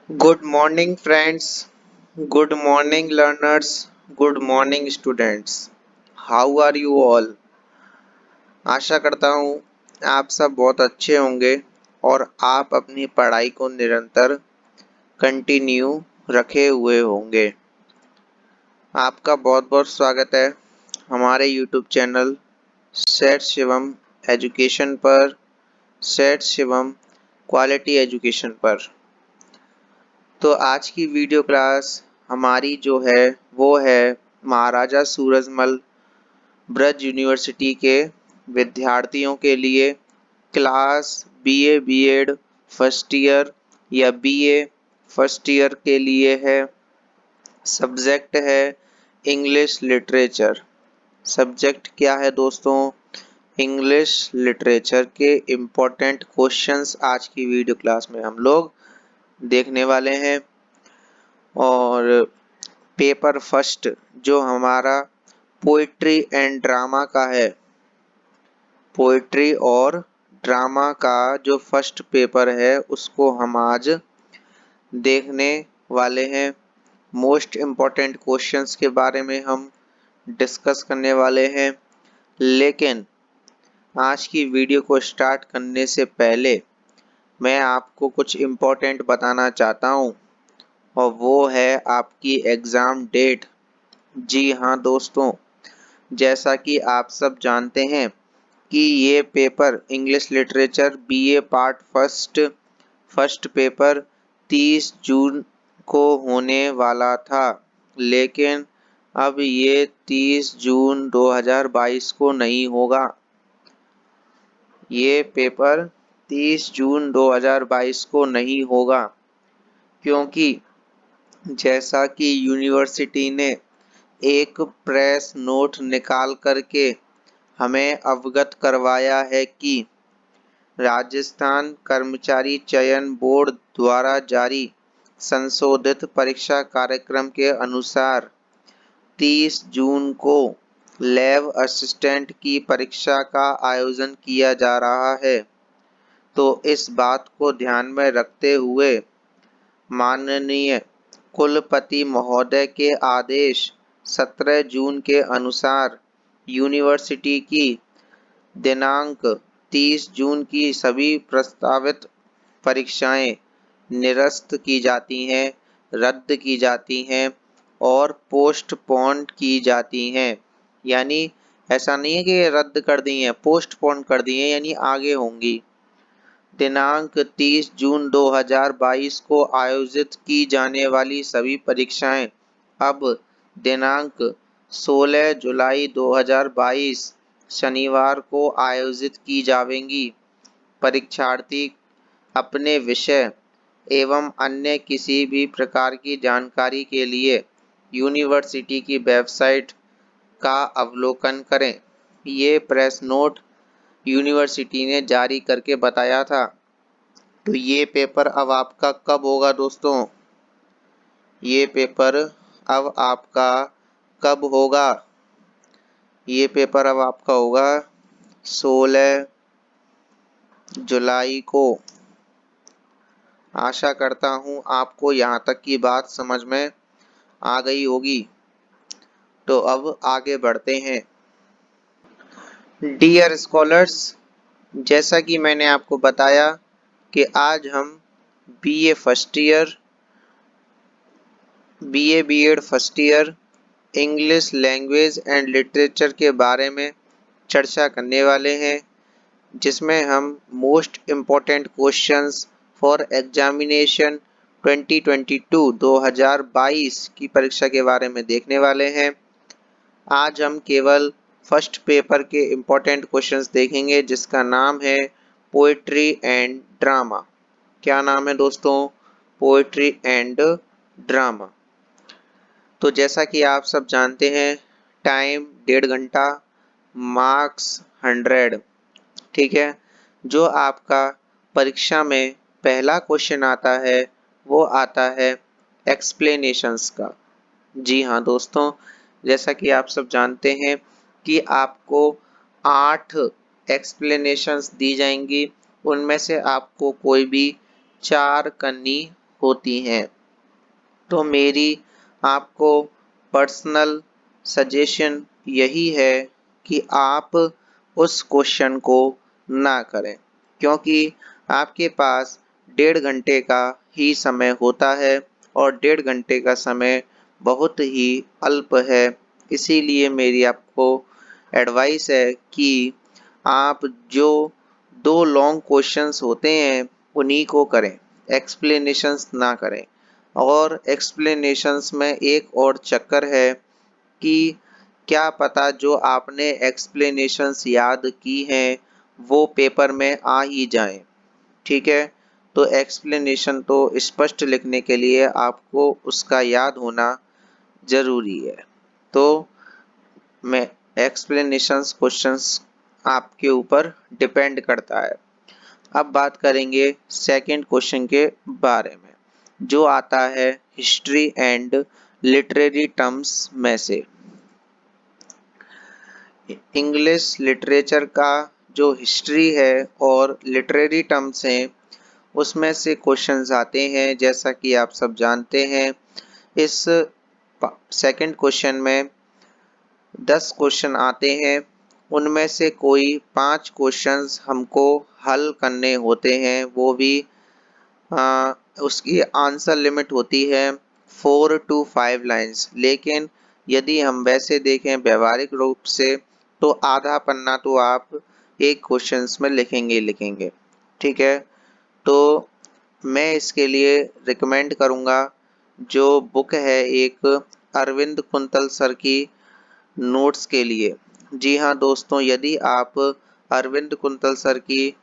Good morning, friends. Good morning, learners. Good morning, students. How are you all? आशा करता हूँ आप सब बहुत अच्छे होंगे और आप अपनी पढ़ाई को निरंतर कंटिन्यू रखे हुए होंगे। आपका बहुत बहुत स्वागत है हमारे YouTube चैनल सेठ शिवम एजुकेशन पर, सेठ शिवम क्वालिटी एजुकेशन पर। तो आज की वीडियो क्लास हमारी जो है वो है महाराजा सूरजमल ब्रज यूनिवर्सिटी के विद्यार्थियों के लिए class BA BEd first year या बीए फर्स्ट ईयर के लिए है। सब्जेक्ट है इंग्लिश लिटरेचर। सब्जेक्ट क्या है दोस्तों? इंग्लिश लिटरेचर के इम्पोर्टेंट क्वेश्चंस आज की वीडियो क्लास में हम लोग देखने वाले हैं। और पेपर फर्स्ट जो हमारा पोइट्री एंड ड्रामा का है, पोइट्री और ड्रामा का जो फर्स्ट पेपर है उसको हम आज देखने वाले हैं। मोस्ट इम्पॉर्टेंट क्वेश्चंस के बारे में हम डिस्कस करने वाले हैं। लेकिन आज की वीडियो को स्टार्ट करने से पहले मैं आपको कुछ इम्पोर्टेंट बताना चाहता हूँ और वो है आपकी एग्ज़ाम डेट। जी हाँ दोस्तों, जैसा कि आप सब जानते हैं कि ये paper English literature BA part first paper 30 जून को होने वाला था, लेकिन अब ये 30 जून 2022 को नहीं होगा। ये पेपर 30 जून 2022 को नहीं होगा क्योंकि जैसा कि यूनिवर्सिटी ने एक प्रेस नोट निकाल करके हमें अवगत करवाया है कि राजस्थान कर्मचारी चयन बोर्ड द्वारा जारी संशोधित परीक्षा कार्यक्रम के अनुसार 30 जून को लैब असिस्टेंट की परीक्षा का आयोजन किया जा रहा है। तो इस बात को ध्यान में रखते हुए माननीय कुलपति महोदय के आदेश 17 जून के अनुसार यूनिवर्सिटी की दिनांक 30 जून की सभी प्रस्तावित परीक्षाएं निरस्त की जाती हैं, रद्द की जाती हैं और पोस्टपोन की जाती हैं। यानी ऐसा नहीं है कि रद्द कर दी हैं, पोस्टपोन कर दी हैं, यानी आगे होंगी। दिनांक 30 जून 2022 को आयोजित की जाने वाली सभी परीक्षाएं अब दिनांक 16 जुलाई 2022 शनिवार को आयोजित की जाएंगी। परीक्षार्थी अपने विषय एवं अन्य किसी भी प्रकार की जानकारी के लिए यूनिवर्सिटी की वेबसाइट का अवलोकन करें। ये प्रेस नोट यूनिवर्सिटी ने जारी करके बताया था। तो ये पेपर अब आपका कब होगा दोस्तों? ये पेपर अब आपका कब होगा? ये पेपर अब आपका होगा 16 जुलाई को। आशा करता हूँ आपको यहाँ तक की बात समझ में आ गई होगी। तो अब आगे बढ़ते हैं। डियर स्कॉलर्स, जैसा कि मैंने आपको बताया कि आज हम BA first year, BA BEd first year English language and literature के बारे में चर्चा करने वाले हैं, जिसमें हम most important questions for examination 2022 की परीक्षा के बारे में देखने वाले हैं। आज हम केवल फर्स्ट पेपर के इम्पोर्टेंट क्वेश्चंस देखेंगे, जिसका नाम है पोएट्री एंड ड्रामा। क्या नाम है दोस्तों? Poetry and drama. तो जैसा कि आप सब जानते हैं, टाइम 1.5 घंटा, मार्क्स 100। ठीक है। जो आपका परीक्षा में पहला क्वेश्चन आता है वो आता है एक्सप्लेनेशंस का। जी हाँ दोस्तों, जैसा कि आप सब जानते हैं कि आपको 8 एक्सप्लेनेशंस दी जाएंगी। उनमें से आपको कोई भी 4 करनी होती हैं। तो मेरी आपको पर्सनल सजेशन यही है कि आप उस क्वेश्चन को ना करें, क्योंकि आपके पास 1.5 घंटे का ही समय होता है और 1.5 घंटे का समय बहुत ही अल्प है। इसीलिए मेरी आपको एडवाइस है कि आप जो 2 लॉन्ग क्वेश्चंस होते हैं उन्हीं को करें, एक्सप्लेनेशंस ना करें। और एक्सप्लेनेशंस में एक और चक्कर है कि क्या पता जो आपने एक्सप्लेनेशंस याद की हैं वो पेपर में आ ही जाएं। ठीक है, तो एक्सप्लेनेशन तो स्पष्ट लिखने के लिए आपको उसका याद होना जरूरी है। तो मैं एक्सप्लेनेशंस क्वेश्चंस आपके ऊपर डिपेंड करता है। अब बात करेंगे सेकंड क्वेश्चन के बारे में, जो आता है हिस्ट्री एंड लिटरेरी टर्म्स में से। इंग्लिश लिटरेचर का जो हिस्ट्री है और लिटरेरी टर्म्स हैं उसमें से क्वेश्चंस आते हैं। जैसा कि आप सब जानते हैं, इस सेकंड क्वेश्चन में 10 क्वेश्चन आते हैं। उनमें से कोई 5 क्वेश्चंस हमको हल करने होते हैं, वो भी उसकी आंसर लिमिट होती है 4 to 5 लाइन्स। लेकिन यदि हम वैसे देखें व्यवहारिक रूप से तो आधा पन्ना तो आप एक क्वेश्चंस में लिखेंगे। ठीक है, तो मैं इसके लिए रिकमेंड करूँगा जो बुक है एक अरविंद कुंतल सर की नोट्स के लिए। जी हाँ दोस्तों, यदि आप अरविंद कुंतल सर की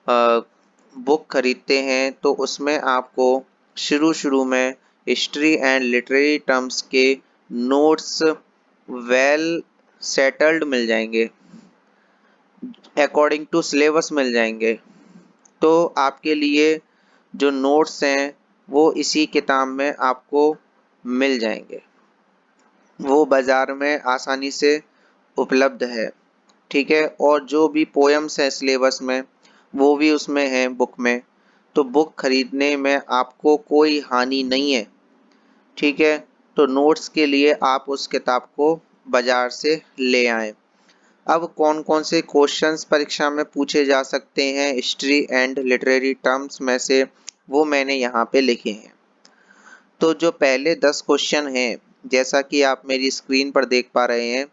बुक खरीदते हैं तो उसमें आपको शुरू में हिस्ट्री एंड लिटरेरी टर्म्स के नोट्स वेल सेटल्ड मिल जाएंगे, अकॉर्डिंग टू सिलेबस मिल जाएंगे। तो आपके लिए जो नोट्स हैं वो इसी किताब में आपको मिल जाएंगे, वो बाजार में आसानी से उपलब्ध है। ठीक है, और जो भी पोएम्स हैं सिलेबस में वो भी उसमें हैं बुक में। तो बुक खरीदने में आपको कोई हानि नहीं है। ठीक है, तो नोट्स के लिए आप उस किताब को बाजार से ले आएं। अब कौन कौन से क्वेश्चंस परीक्षा में पूछे जा सकते हैं हिस्ट्री एंड लिटरेरी टर्म्स में से, वो मैंने यहाँ पे लिखे हैं। तो जो पहले 10 क्वेश्चन हैं, जैसा कि आप मेरी स्क्रीन पर देख पा रहे हैं,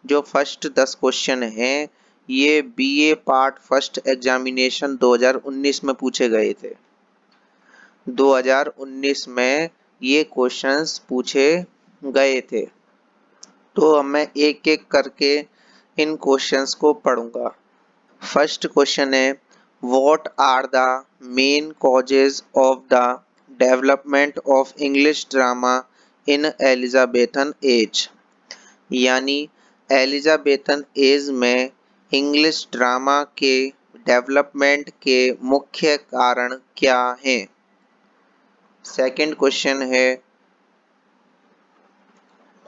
जो फर्स्ट 10 क्वेश्चन हैं ये बीए पार्ट फर्स्ट एग्जामिनेशन 2019 में पूछे गए थे। 2019 में ये क्वेश्चंस पूछे गए थे। तो अब मैं एक एक करके इन क्वेश्चंस को पढ़ूंगा। फर्स्ट क्वेश्चन है, what are the main causes of the development of English drama in Elizabethan age. यानी एलिजाबेथन एज में इंग्लिश ड्रामा के डेवलपमेंट के मुख्य कारण क्या हैं। सेकंड क्वेश्चन है,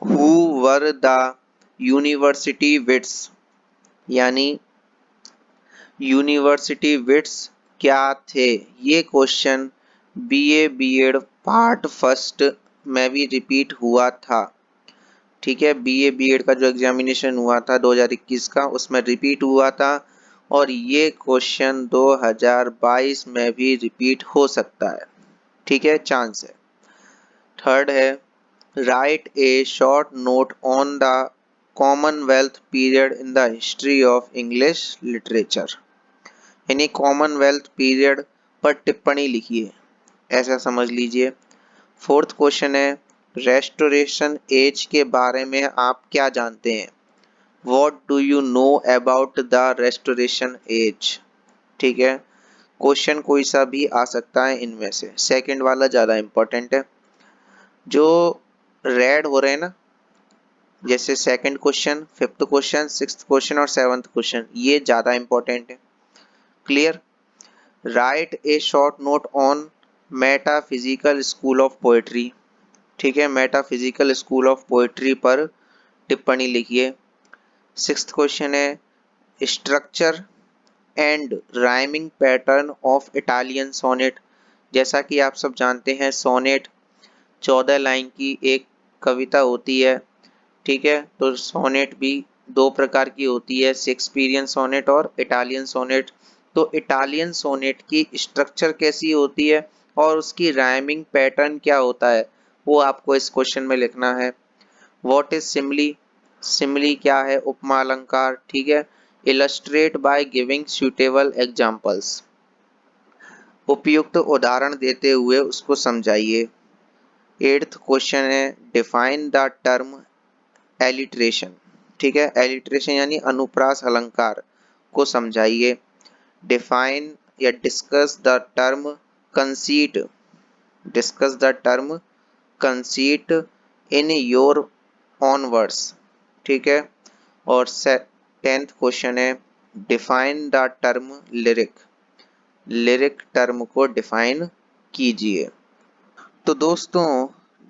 who were the university wits. यानी यूनिवर्सिटी विट्स क्या थे। ये question BA BEd part first में भी रिपीट हुआ था। ठीक है, बीए बीएड का जो एग्जामिनेशन हुआ था 2021 का, उसमें रिपीट हुआ था और ये क्वेश्चन 2022 में भी रिपीट हो सकता है। ठीक है, चांस है। थर्ड है, write a short note on the Commonwealth period in the history of English literature. यानी कॉमनवेल्थ पीरियड पर टिप्पणी लिखिए, ऐसा समझ लीजिए। फोर्थ क्वेश्चन है, रेस्टोरेशन एज के बारे में आप क्या जानते हैं। What do you know about the restoration age. ठीक है, क्वेश्चन कोई सा भी आ सकता है इनमें से, सेकंड वाला ज़्यादा इंपॉर्टेंट है। जो रेड हो रहे हैं ना, जैसे second question, fifth question, sixth question और सेवंथ क्वेश्चन, ये ज़्यादा इंपॉर्टेंट है। Clear. Write a short note on metaphysical school of poetry. ठीक है, मेटाफिजिकल स्कूल ऑफ पोएट्री पर टिप्पणी लिखिए। सिक्स्थ क्वेश्चन है, structure and rhyming pattern of Italian sonnet. जैसा कि आप सब जानते हैं सोनेट 14 लाइन की एक कविता होती है। ठीक है, तो सोनेट भी दो प्रकार की होती है, शेक्सपियरियन सोनेट और इटालियन सोनेट। तो इटालियन सोनेट की स्ट्रक्चर कैसी होती है और उसकी राइमिंग पैटर्न क्या होता है, वो आपको इस क्वेश्चन में लिखना है। व्हाट इज सिमली, सिमली क्या है, उपमा अलंकार। ठीक है, illustrate by giving suitable examples, उपयुक्त उदाहरण देते हुए उसको समझाइए। 8th क्वेश्चन है डिफाइन द टर्म एलिट्रेशन। ठीक है, एलिट्रेशन यानी अनुप्रास अलंकार को समझाइए। डिफाइन या discuss the term conceit, discuss the term conceit in your own words. ठीक है, और 10th क्वेश्चन है define the term lyric, lyric term को डिफाइन कीजिए। तो दोस्तों,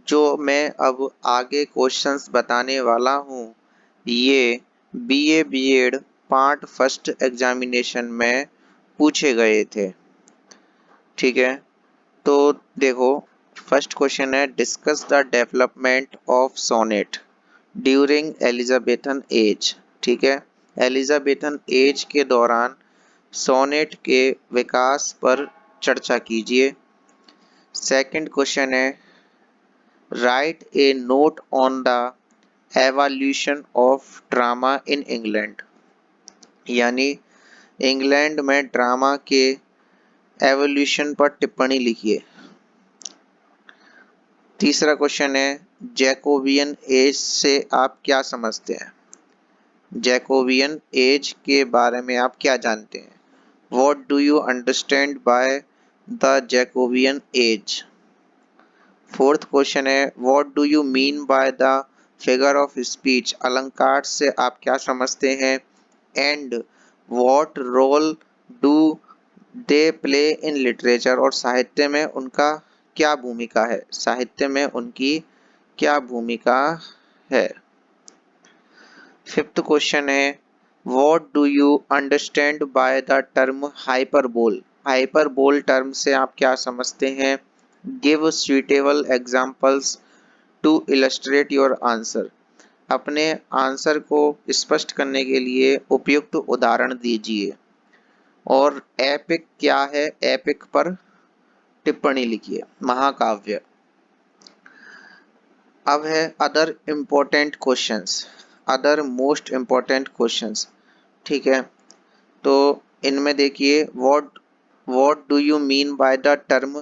जो मैं अब आगे क्वेश्चंस बताने वाला हूँ ये BA BEd part first examination में पूछे गए थे। ठीक है, तो देखो, फर्स्ट क्वेश्चन है discuss the development of sonnet during Elizabethan age. ठीक है, एलिजाबेथन एज के दौरान सोनेट के विकास पर चर्चा कीजिए। सेकंड क्वेश्चन है write a note on the evolution of drama in England, यानी इंग्लैंड में ड्रामा के एवोल्यूशन पर टिप्पणी लिखिए। तीसरा क्वेश्चन है जैकोबियन एज से आप क्या समझते हैं, जैकोबियन एज के बारे में आप क्या जानते हैं। What do you understand by the Jacobean age. Fourth question है what do you mean by the figure of speech, अलंकार से आप क्या समझते हैं। And what role do they play in literature, और साहित्य में उनका क्या भूमिका है, साहित्य में उनकी क्या भूमिका है। फिफ्थ क्वेश्चन है what do you understand by the term hyperbole, hyperbole term से आप क्या समझते हैं। Give suitable examples to illustrate your answer, अपने आंसर को स्पष्ट करने के लिए उपयुक्त उदाहरण दीजिए। और एपिक क्या है, एपिक पर टिप्पणी लिखिए, महाकाव्य। अब है other important questions, other most important questions. ठीक है, तो इनमें देखिए what what do you mean by the term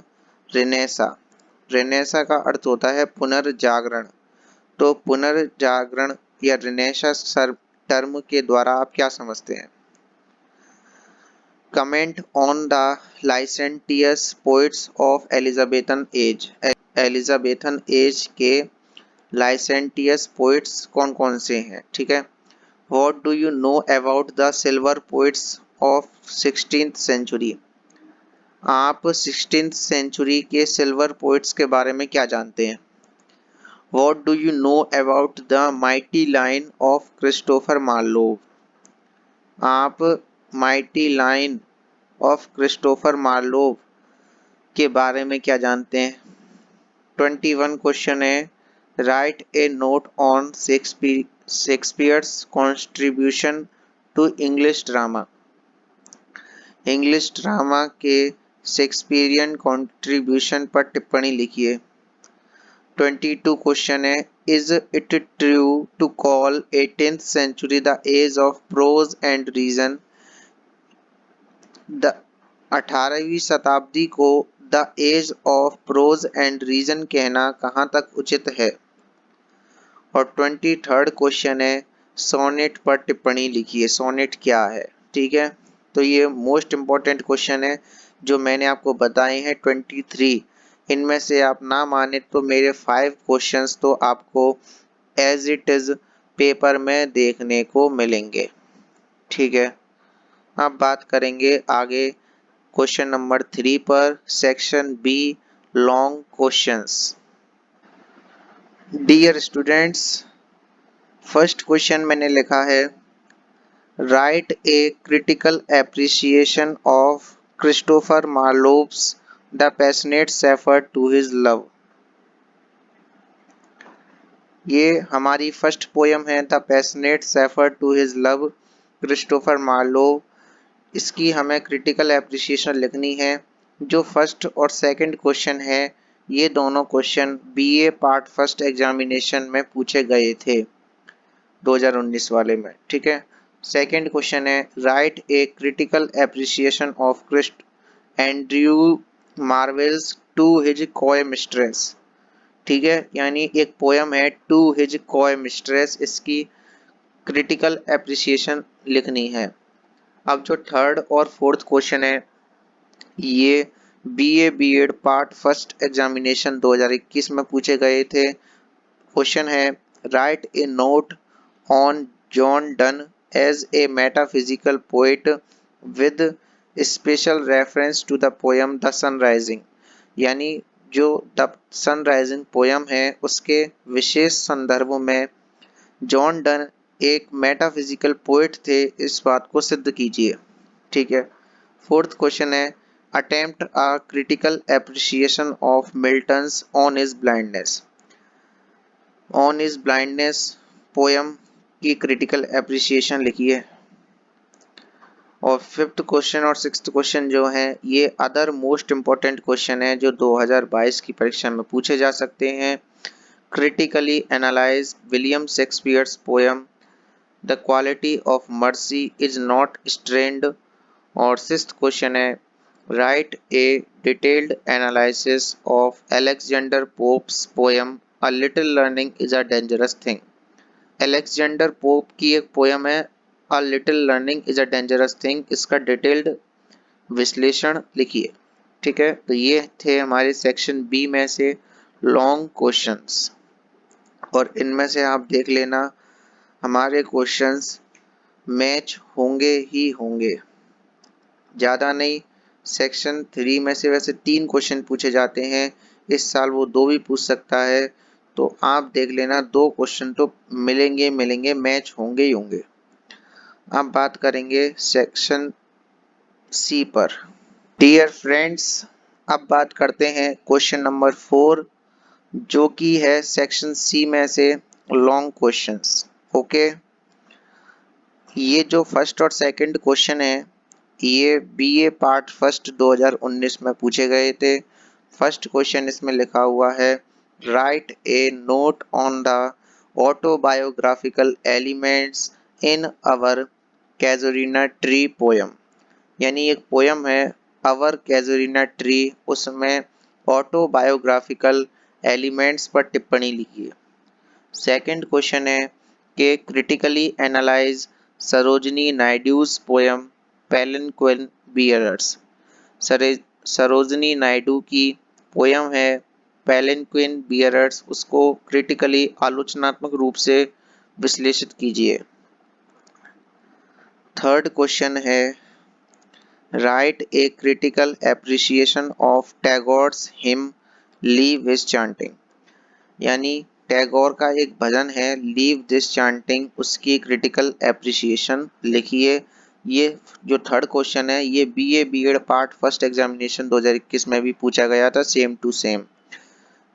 Renaissance, Renaissance का अर्थ होता है पुनर्जागरण। तो पुनर्जागरण या रेनेसां टर्म के द्वारा आप क्या समझते हैं। Comment on the licentious poets of Elizabethan age, Elizabethan age के लाइसेंटियस पोइट्स कौन कौन से हैं। ठीक है, what do you know about the silver poets of 16th century, आप 16th सेंचुरी के सिल्वर पोइट्स के बारे में क्या जानते हैं। What do you know about the mighty line of Christopher Marlowe, आप mighty line of Christopher Marlowe के बारे में क्या जानते हैं। 21 क्वेश्चन है write a note on Shakespeare's contribution to English drama, English drama के शेक्सपियरियन कॉन्ट्रीब्यूशन पर टिप्पणी लिखिए। 22 क्वेश्चन है is it true to call 18th century the age of prose and reason, the 18वीं शताब्दी को the age of prose and reason कहना कहाँ तक उचित है। और 23rd क्वेश्चन है सोनेट पर टिप्पणी लिखिए, सोनेट क्या है। ठीक है, तो ये मोस्ट इम्पोर्टेंट क्वेश्चन है जो मैंने आपको बताए हैं 23। इनमें से आप ना माने तो मेरे 5 क्वेश्चंस तो आपको एज इट इज पेपर में देखने को मिलेंगे। ठीक है, अब बात करेंगे आगे क्वेश्चन नंबर 3 पर, section B long questions. Dear students, first question मैंने लिखा है write a critical appreciation of Christopher Marlowe's the passionate shepherd to his love. ये हमारी फर्स्ट पोयम है, the passionate shepherd to his love, Christopher Marlowe. इसकी हमें critical appreciation लिखनी है। जो फर्स्ट और सेकंड क्वेश्चन है, ये दोनों question BA part first examination में पूछे गए थे 2019 वाले में। ठीक है। सेकंड क्वेश्चन है write a critical appreciation of Christ Andrew Marvell's to his coy mistress. ठीक है, यानी एक पोयम है टू हिज कॉय मिस्ट्रेस, इसकी क्रिटिकल एप्रिसिएशन लिखनी है। अब जो थर्ड और फोर्थ क्वेश्चन है, ये BA BEd part first examination 2021 में पूछे गए थे। क्वेश्चन है write a note on John Donne as a metaphysical poet with special reference to the poem the sun rising. यानी जो द सनराइजिंग पोयम है उसके विशेष संदर्भों में जॉन डन एक मेटाफिजिकल पोएट थे, इस बात को सिद्ध कीजिए। ठीक है। फोर्थ क्वेश्चन है attempt a critical appreciation of Milton's on his blindness. On his blindness poem की क्रिटिकल एप्रिसिएशन लिखिए। और फिफ्थ क्वेश्चन और सिक्स्थ क्वेश्चन जो है ये अदर मोस्ट इम्पोर्टेंट क्वेश्चन है जो 2022 की परीक्षा में पूछे जा सकते हैं। Critically analyse William Shakespeare's poem the quality of mercy is not strained. और सिक्स्थ क्वेश्चन है write a detailed analysis of Alexander Pope's poem a little learning is a dangerous thing. Alexander Pope की एक poem है a little learning is a dangerous thing, इसका detailed विश्लेषण लिखिए। ठीक है, तो ये थे हमारे सेक्शन बी में से लॉन्ग क्वेश्चंस, और इनमें से आप देख लेना हमारे क्वेश्चंस मैच होंगे ही होंगे, ज़्यादा नहीं। सेक्शन 3 में से वैसे 3 क्वेश्चन पूछे जाते हैं, इस साल वो 2 भी पूछ सकता है, तो आप देख लेना 2 क्वेश्चन तो मिलेंगे, मैच होंगे ही होंगे। अब बात करेंगे सेक्शन सी पर। डियर फ्रेंड्स, अब बात करते हैं क्वेश्चन नंबर 4 जो कि है सेक्शन सी में से लॉन्ग क्वेश्चंस। ओके, ये जो फर्स्ट और सेकंड क्वेश्चन है ये बीए पार्ट फर्स्ट 2019 में पूछे गए थे। फर्स्ट क्वेश्चन इसमें लिखा हुआ है write a note on the autobiographical elements in our casuarina tree poem. यानी एक पोयम है अवर कैजुरीना ट्री, उसमें ऑटोबायोग्राफिकल एलिमेंट्स पर टिप्पणी लिखिए। सेकंड क्वेश्चन है कि critically analyse Sarojini Naidu's poem palanquin bearers. Sarojini Naidu की पोयम है पेलिनक्विन बियर्स, उसको क्रिटिकली आलोचनात्मक रूप से विश्लेषित कीजिए। थर्ड क्वेश्चन है write a critical appreciation of Tagore's hymn leave this chanting. यानी टैगोर का एक भजन है लीव दिस चांटिंग, उसकी क्रिटिकल एप्रिसिएशन लिखिए। ये जो थर्ड क्वेश्चन है ये BA BEd part first examination 2021 में भी पूछा गया था, सेम टू सेम।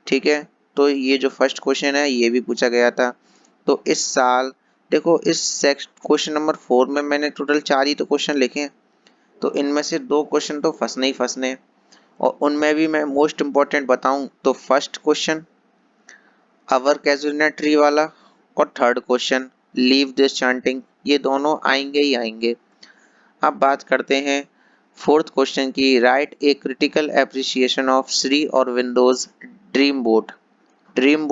ठीक है, तो ये जो फर्स्ट क्वेश्चन है ये भी पूछा गया था। तो इस साल देखो इस क्वेश्चन नंबर 4 में मैंने टोटल 4 ही तो क्वेश्चन लिखे हैं, तो इनमें से 2 क्वेश्चन तो फंसने ही फंसने, और उनमें भी मैं मोस्ट इम्पोर्टेंट बताऊं तो first question our casuarina tree वाला और third question leave this chanting, ये दोनों आएंगे ही आएंगे। अब बात करते हैं फोर्थ क्वेश्चन की write a critical appreciation of Sri Aurobindo's dream boat. Dream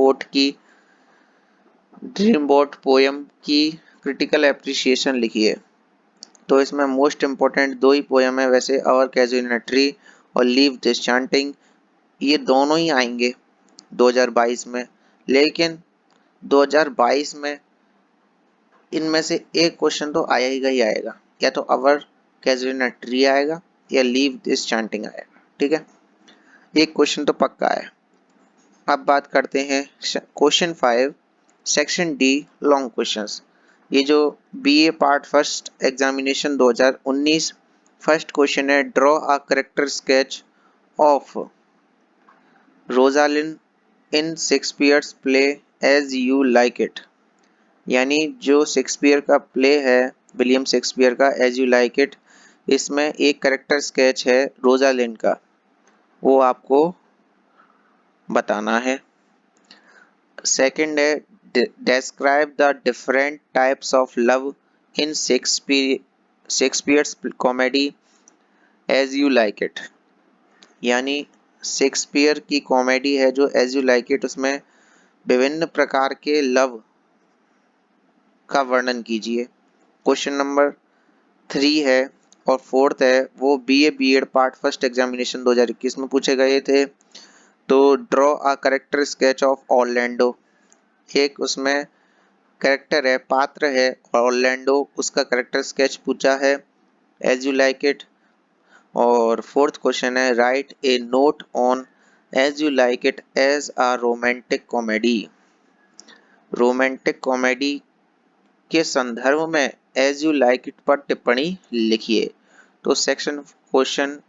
boat poem की क्रिटिकल एप्रिसिएशन लिखिए। तो इसमें मोस्ट इम्पोर्टेंट 2 ही पोयम है वैसे, अवर कैजुरिना ट्री और लीव दिस चांटिंग, ये दोनों ही आएंगे 2022 में। लेकिन 2022 में इनमें से एक क्वेश्चन तो आएगा ही आएगा, या तो अवर कैजुरिना ट्री आएगा या लीव दिस चांटिंग आएगा। ठीक है, एक क्वेश्चन तो पक्का है। अब बात करते हैं question 5 section D long questions. ये जो BA part first examination 2019 first question है draw a character sketch of Rosalind in Shakespeare's play as you like it, यानी जो शेक्सपियर का प्ले है, विलियम शेक्सपियर का एज यू लाइक इट, इसमें एक करेक्टर स्केच है रोजालिन का, वो आपको बताना है। सेकंड है describe the different types of love in Shakespeare's comedy as you like it, यानी शेक्सपियर की कॉमेडी है जो एज यू लाइक इट, उसमें विभिन्न प्रकार के लव का वर्णन कीजिए। क्वेश्चन नंबर 3 है और फोर्थ है वो BA BEd part first examination 2021 में पूछे गए थे। तो draw a character sketch of Orlando, एक उसमें करेक्टर है, पात्र है ऑरलैंडो, उसका करेक्टर स्केच पूछा है एज यू लाइक इट। और फोर्थ क्वेश्चन है write a note on as you like it as a romantic comedy, romantic comedy के संदर्भ में एज यू लाइक इट पर टिप्पणी लिखिए। तो सेक्शन क्वेश्चन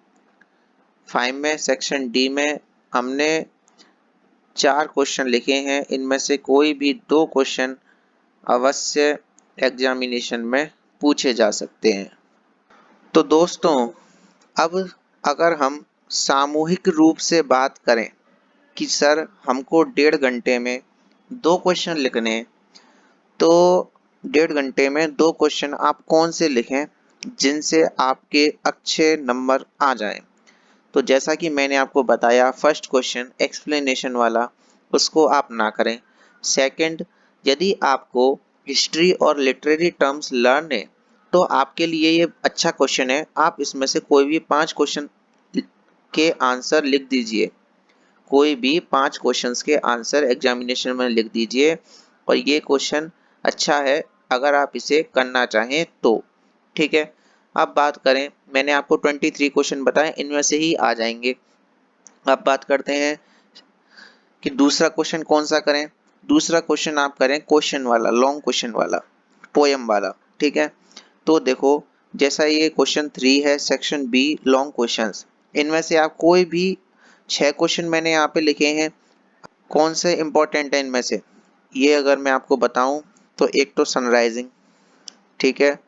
5 में सेक्शन डी में हमने 4 क्वेश्चन लिखे हैं, इनमें से कोई भी 2 क्वेश्चन अवश्य एग्जामिनेशन में पूछे जा सकते हैं। तो दोस्तों अब अगर हम सामूहिक रूप से बात करें कि सर हमको 1.5 घंटे में 2 क्वेश्चन लिखने हैं, तो 1.5 घंटे में 2 क्वेश्चन आप कौन से लिखें जिनसे आपके अच्छे नंबर आ जाएं। तो जैसा कि मैंने आपको बताया, फर्स्ट क्वेश्चन एक्सप्लेनेशन वाला, उसको आप ना करें। सेकंड, यदि आपको हिस्ट्री और लिटरेरी टर्म्स लर्न है तो आपके लिए ये अच्छा क्वेश्चन है, आप इसमें से कोई भी 5 क्वेश्चन के आंसर लिख दीजिए, कोई भी 5 क्वेश्चंस के आंसर एग्जामिनेशन में लिख दीजिए, और ये क्वेश्चन अच्छा है अगर आप इसे करना चाहें तो। ठीक है, अब बात करें, मैंने आपको 23 क्वेश्चन बताए, इनमें से ही आ जाएंगे। अब बात करते हैं कि दूसरा क्वेश्चन कौन सा करें। दूसरा क्वेश्चन आप करें क्वेश्चन वाला, लॉन्ग क्वेश्चन वाला, पोयम वाला। ठीक है, तो देखो जैसा ये क्वेश्चन 3 है सेक्शन बी लॉन्ग क्वेश्चंस, इनमें से आप कोई भी 6 क्वेश्चन मैंने यहाँ पे लिखे हैं। कौन से इंपॉर्टेंट है इनमें से, ये अगर मैं आपको बताऊं तो एक तो सनराइजिंग, ठीक है,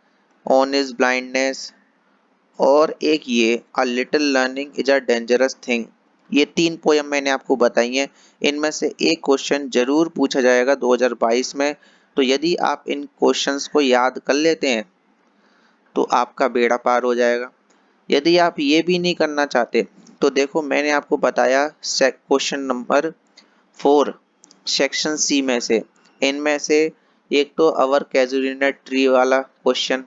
ऑन इज ब्लाइंडनेस, और एक ये अ little learning is a dangerous thing. ये 3 पोयम मैंने आपको बताई हैं, इनमें से एक क्वेश्चन जरूर पूछा जाएगा 2022 में। तो यदि आप इन क्वेश्चंस को याद कर लेते हैं तो आपका बेड़ा पार हो जाएगा। यदि आप ये भी नहीं करना चाहते तो देखो मैंने आपको बताया क्वेश्चन नंबर 4 सेक्शन सी में से, इनमें से एक तो अवर कैजुलिनट ट्री वाला क्वेश्चन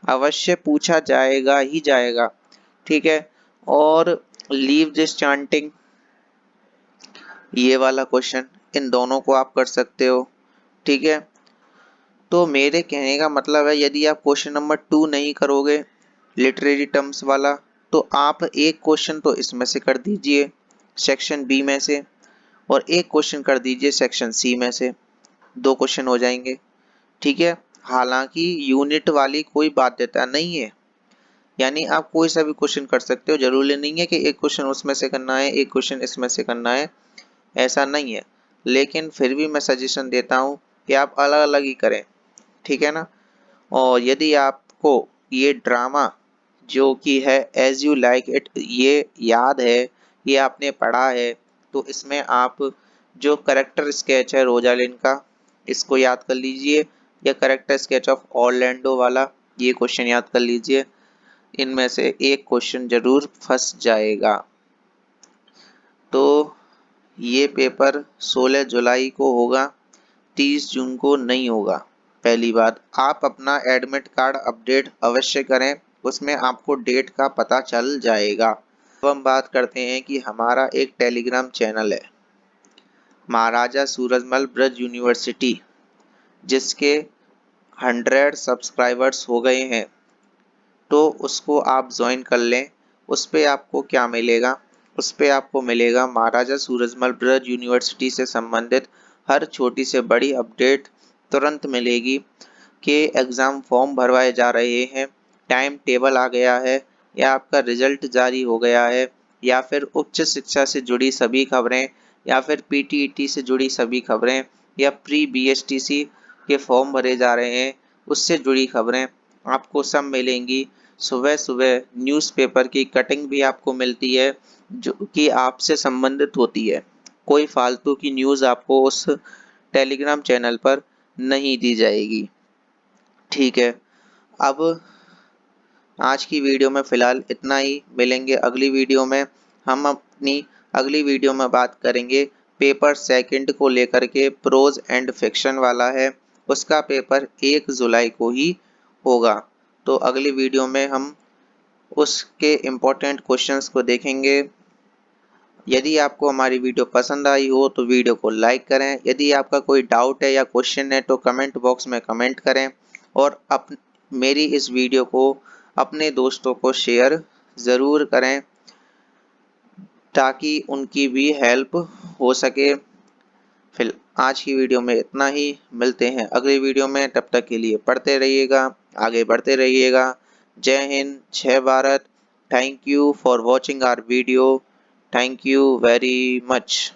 अवश्य पूछा जाएगा ही जाएगा। ठीक है, और लीव दिस चांटिंग, ये वाला क्वेश्चन, इन दोनों को आप कर सकते हो। ठीक है, तो मेरे कहने का मतलब है यदि आप क्वेश्चन नंबर 2 नहीं करोगे लिटरेरी टर्म्स वाला, तो आप एक क्वेश्चन तो इसमें से कर दीजिए सेक्शन बी में से, और एक क्वेश्चन कर दीजिए सेक्शन सी में से, 2 क्वेश्चन हो जाएंगे। ठीक है, हालांकि यूनिट वाली कोई बाध्यता नहीं है, यानी आप कोई सा भी क्वेश्चन कर सकते हो, जरूरी नहीं है कि एक क्वेश्चन उसमें से करना है एक क्वेश्चन इसमें से करना है, ऐसा नहीं है। लेकिन फिर भी मैं सजेशन देता हूँ कि आप अलग अलग ही करें। ठीक है ना, और यदि आपको ये ड्रामा जो कि है एज यू लाइक इट ये याद है, ये आपने पढ़ा है, तो इसमें आप जो करेक्टर स्केच है रोजालिन का, इसको याद कर लीजिए, या करेक्टर स्केच ऑफ ऑरलैंडो वाला ये क्वेश्चन याद कर लीजिए, इनमें से एक क्वेश्चन जरूर फंस जाएगा। तो ये पेपर 16 जुलाई को होगा, 30 जून को नहीं होगा। पहली बात, आप अपना एडमिट कार्ड अपडेट अवश्य करें, उसमें आपको डेट का पता चल जाएगा। अब हम बात करते हैं कि हमारा एक टेलीग्राम चैनल है महाराजा सूरजमल ब्रज यूनिवर्सिटी, जिसके 100 सब्सक्राइबर्स हो गए हैं, तो उसको आप ज्वाइन कर लें। उस पे आपको क्या मिलेगा, उस पे आपको मिलेगा महाराजा सूरजमल ब्रज यूनिवर्सिटी से संबंधित हर छोटी से बड़ी अपडेट तुरंत मिलेगी, कि एग्ज़ाम फॉर्म भरवाए जा रहे हैं, टाइम टेबल आ गया है, या आपका रिजल्ट जारी हो गया है, या फिर उच्च शिक्षा से जुड़ी सभी खबरें, या फिर पीटीईटी से जुड़ी सभी खबरें, या प्री बीएसटीसी के फॉर्म भरे जा रहे हैं उससे जुड़ी खबरें आपको सब मिलेंगी। सुबह सुबह न्यूज़पेपर की कटिंग भी आपको मिलती है जो कि आपसे संबंधित होती है। कोई फालतू की न्यूज़ आपको उस टेलीग्राम चैनल पर नहीं दी जाएगी। ठीक है, अब आज की वीडियो में फ़िलहाल इतना ही। मिलेंगे अगली वीडियो में। हम अपनी अगली वीडियो में बात करेंगे पेपर सेकंड को लेकर के, प्रोज एंड फिक्शन वाला है, उसका पेपर 1 जुलाई को ही होगा। तो अगली वीडियो में हम उसके इम्पोर्टेंट क्वेश्चंस को देखेंगे। यदि आपको हमारी वीडियो पसंद आई हो तो वीडियो को लाइक करें। यदि आपका कोई डाउट है या क्वेश्चन है तो कमेंट बॉक्स में कमेंट करें, और मेरी इस वीडियो को अपने दोस्तों को शेयर ज़रूर करें ताकि उनकी भी हेल्प हो सके। फिर आज की वीडियो में इतना ही। मिलते हैं अगली वीडियो में, तब तक के लिए पढ़ते रहिएगा, आगे बढ़ते रहिएगा। जय हिंद, जय Bharat. Thank you for watching our video. Thank you very much.